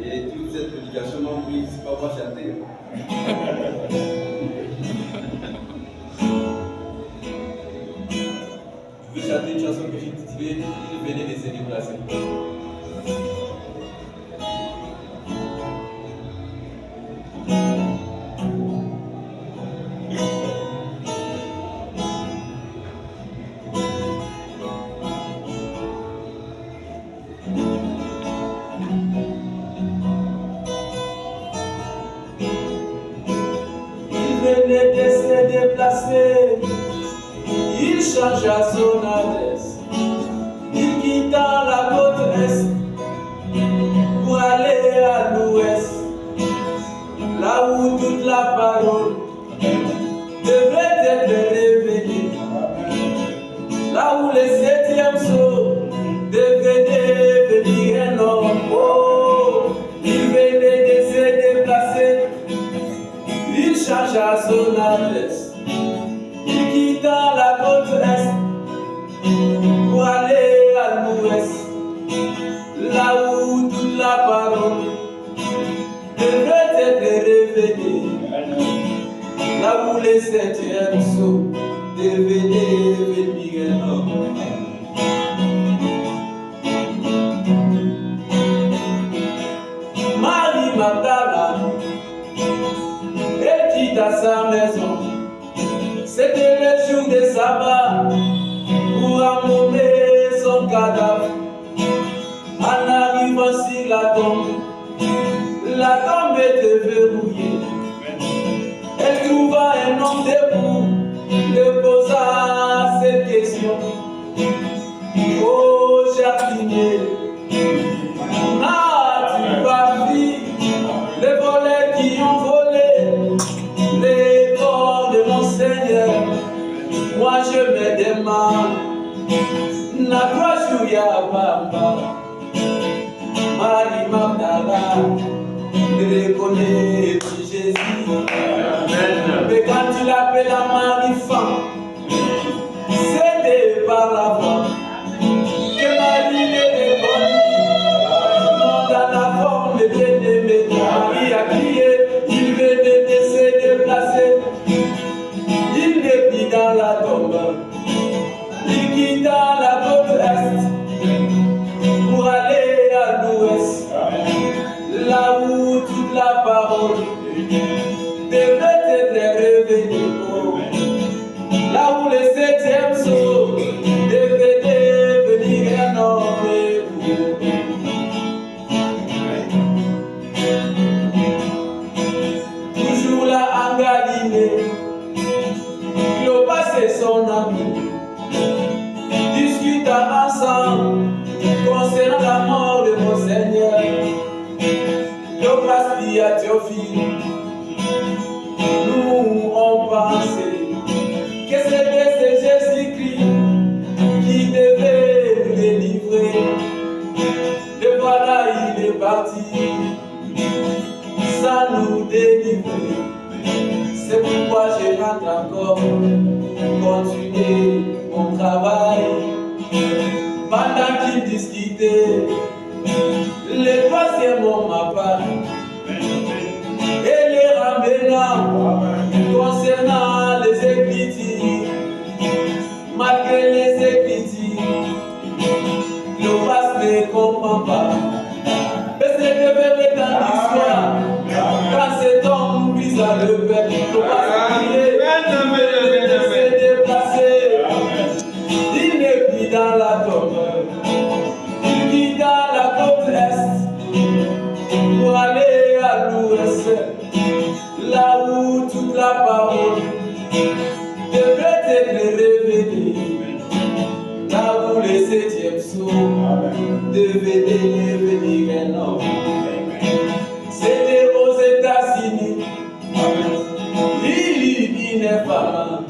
Et toute cette prédication m'a pris, c'est pas moi chanter. Je veux chanter une chanson que j'ai intitulée Il venait de se déplacer. Il changea son adresse. Il quitta la côte est pour aller à l'ouest, là où toute la parole devrait être révélée, là où les septièmes sauts devenaient devenir un homme. Oh, il venait de se déplacer. Il changea son adresse. Il quitta la côte est pour aller à l'ouest, là où toute la parole devrait être révélée, là où les septièmes sauts devenaient devenir un homme. Marie Magdala, elle quitta sa maison. C'était le jour de sabbat pour emmaumer son cadavre. En arrivant sur la tombe était verrouillée. Elle trouva un homme debout, lui posa cette question. Oh jardinier, n'as-tu pas vu les volets qui ont volé les corps de mon Seigneur? Moi je me demande, n'a pas joué à Bamba. Marie Magdala ne reconnaît plus Jésus. Mais quand tu l'appelles à Marie-Femme, c'était par la voix que Marie ne reconnaît. Non, dans la forme de bien-aimé, Marie a crié, il venait de se déplacer. Il n'est plus dans la tombe. Il quitta la côte est pour aller à l'ouest, là où toute la parole devrait être révélée, là où les septièmes sauts devaient devenir un homme. Toujours là en Galilée, Cléopas et son ami discutent ensemble concernant la mort de mon Seigneur. Cléopas dit à Théophile, nous on pensait que c'était Jésus-Christ qui devait nous délivrer. Et voilà, il est parti sans nous délivrer. C'est pourquoi je rentre encore continuer mon travail. Pendant qu'ils discutaient, le troisième homme apparut et les ramena concernant les Écritures. Malgré les Écritures, Cléopas ne comprend pas. Mais c'est devenu dans l'histoire. Quand cet homme brisa le peuple, Cléopas criait, il venait de se déplacer. Il n'est plus dans la tombe. Il quitta la côte est pour aller à l'ouest, là où toute la parole devrait être révélée, là où les septièmes sauts devaient devenir un homme. C'était aux États-Unis. Il y eut une femme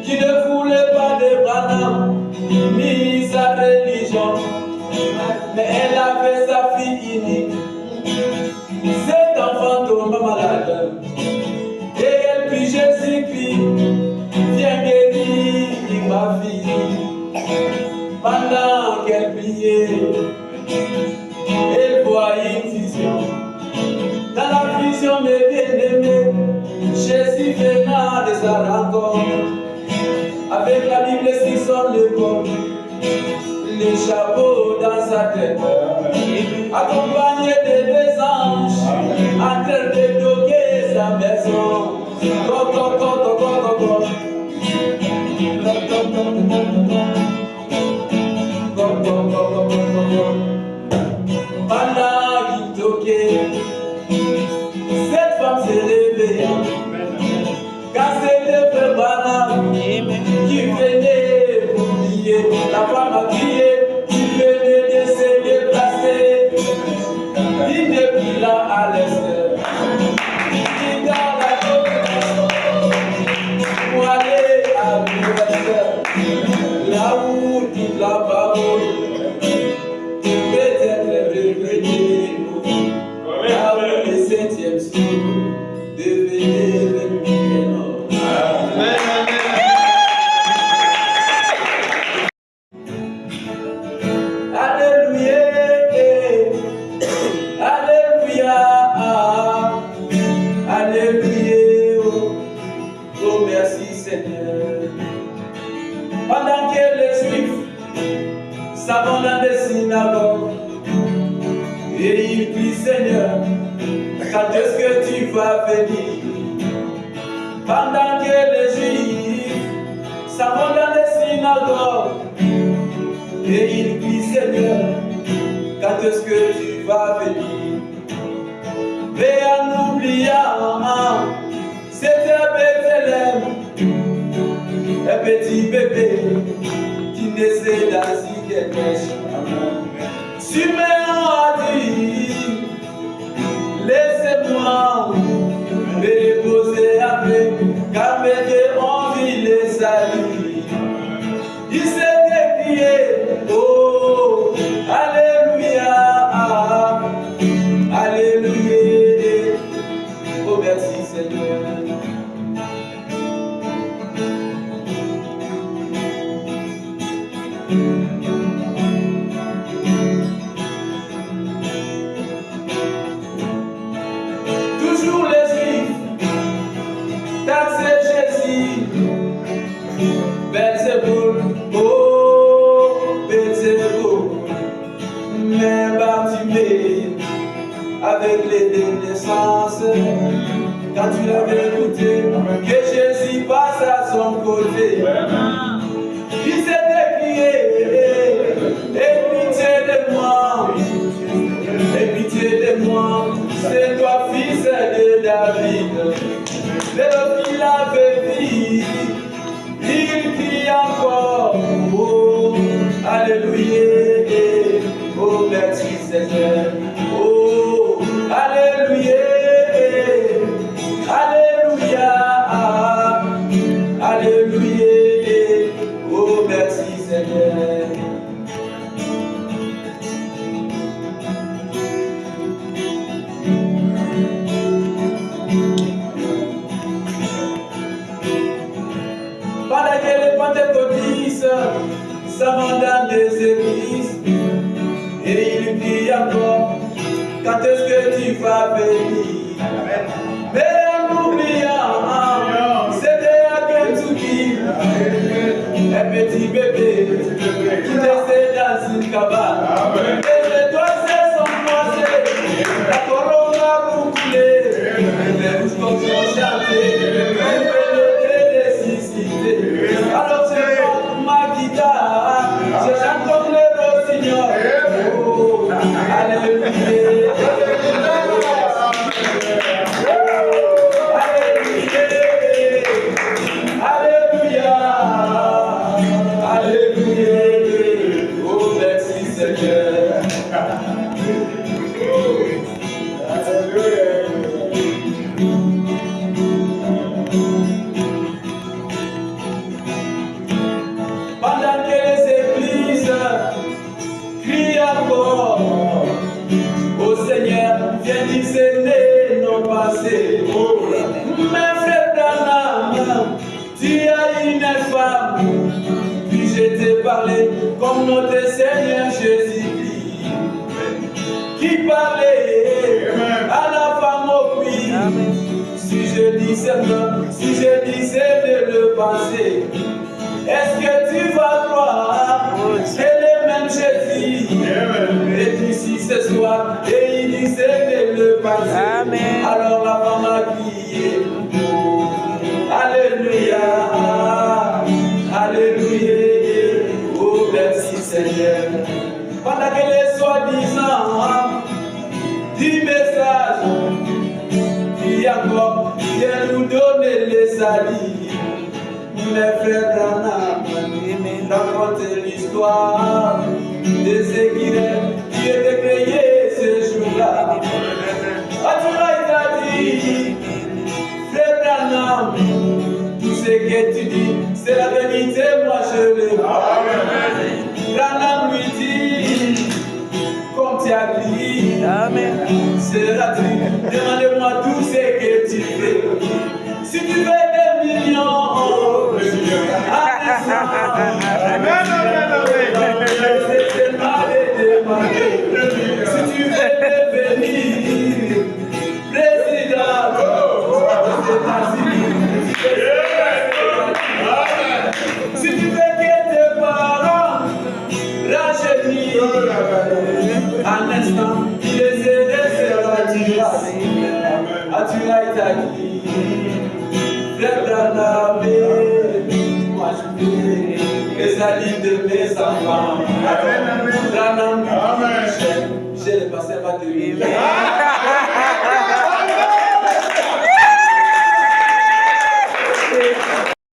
qui ne voulait pas de Branham ni sa religion, mais elle avait sa fille unique. Cet enfant tomba malade et elle prie Jésus-Christ, viens guérir ma fille. Pendant qu'elle priait, les chapeaux dans sa tête, accompagné de deux anges, en train de doguer sa maison. Pendant qu'il toquait, cette femme s'est levée. Quand c'était Frère Branham qui venait pour prier, la femme a crié, il venait de se déplacer. Il n'est plus là à l'est. Il est dans la côte pour aller à l'ouest, là où toute la parole peut être révélée, là où le 7e jour devenait le prénom. Alléluia, alléluia, alléluia, oh merci Seigneur. Pendant que les Juifs s'en vont dans les synagogues et ils crient Seigneur, quand est-ce que tu vas venir? Pendant que les Juifs s'en vont dans les synagogues et ils crient Seigneur, quand est-ce que tu vas venir? Mais en oubliant, c'était Bethléem, un petit bébé qui naissait dans une crèche. Simeon a dit, laissez-moi me reposer un peu, car mes yeux ont vu les saluts. Il s'est crié, oh, alléluia, alléluia, oh merci Seigneur. Toujours les Juifs taxaient Jésus, Belzéboul, oh Belzéboul, mais Bartimée avec les naissances, quand tu l'avais écouté, que Jésus passe à son côté, il s'était crié, aie pitié de moi, aie pitié de moi, c'est toi fils de David. Le qu'il avait dit, il crie encore, oh, alléluia, oh, merci Seigneur, oh, alléluia, alléluia, alléluia, oh, merci Seigneur. Pendant que les pentecôtistes s'en vont dans les églises et ils crient encore, quand est-ce que tu vas venir? Mais en oubliant, c'était à Kentucky, un petit bébé qui naissait dans une cabane. Et les doigts sont croisés, la couronne a bouclé, les rouges comme sont chantés. Alors je prends ma guitare, je chante comme les rossignols. Oh, alléluia, alléluia, alléluia, alléluia. Oh merci Seigneur. Pendant que les églises crient encore, ô Seigneur, viens discerner nos passés. Mais frère Branham, tu as une femme, puis-je te parler comme notre Seigneur Jésus-Christ, qui parlait passé. Amen. Alors la femme a crié. Alléluia. Alléluia. Oh, merci Seigneur. Pendant que les soi-disant du message, qui encore vient nous donner les salis. Les frères Branham racontent l'histoire de ce qui était créé ce jour-là. As-tu dit, frère Branham, tout ce que tu dis, c'est la vérité, moi je le vois. Branham lui dit, comme tu as dit, c'est la vie. Demande-moi tout ce que tu fais. Si tu veux des millions, c'est mal demander. Si tu veux devenir président des États-Unis, si tu veux que tes parents rajeunissent, un instant, les aider sera du as-tu été dit? Frère Branham, moi je veux les salis de mes enfants. Branham, j'ai le passé à te